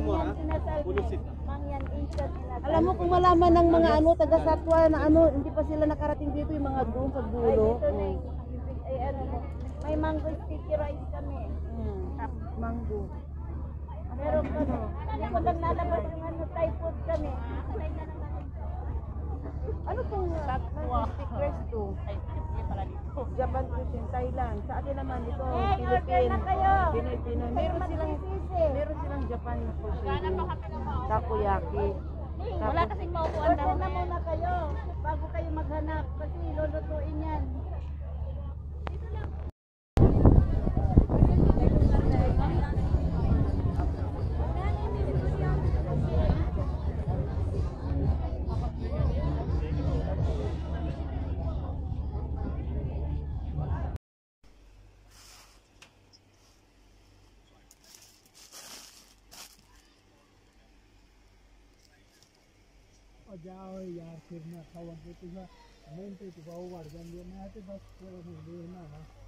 Mangyan Inasalmi. Mangyan Inasalmi. Alam mo kung malaman ng mga taga-Satwa na hindi pa sila nakarating dito yung mga doon sa dulo. May mango sticky rice kami. Mango. Meron kami. Hindi ko lang nalabas yung Thai food kami. Ano pong stickers to? Japan cuisine, Thailand. Sa atin naman ito, Philippine. na kayo. Pilipino. Meron silang Japan cuisine. Takoyaki. Wala kasing maupuan na. Order na muna kayo bago kayo maghanap kasi lulutuin yan. जाओ यार फिर मैं खावा तो मैं तो बाहर बढ़ जाएंगे मैं तो बस थोड़ा नहीं लेना ना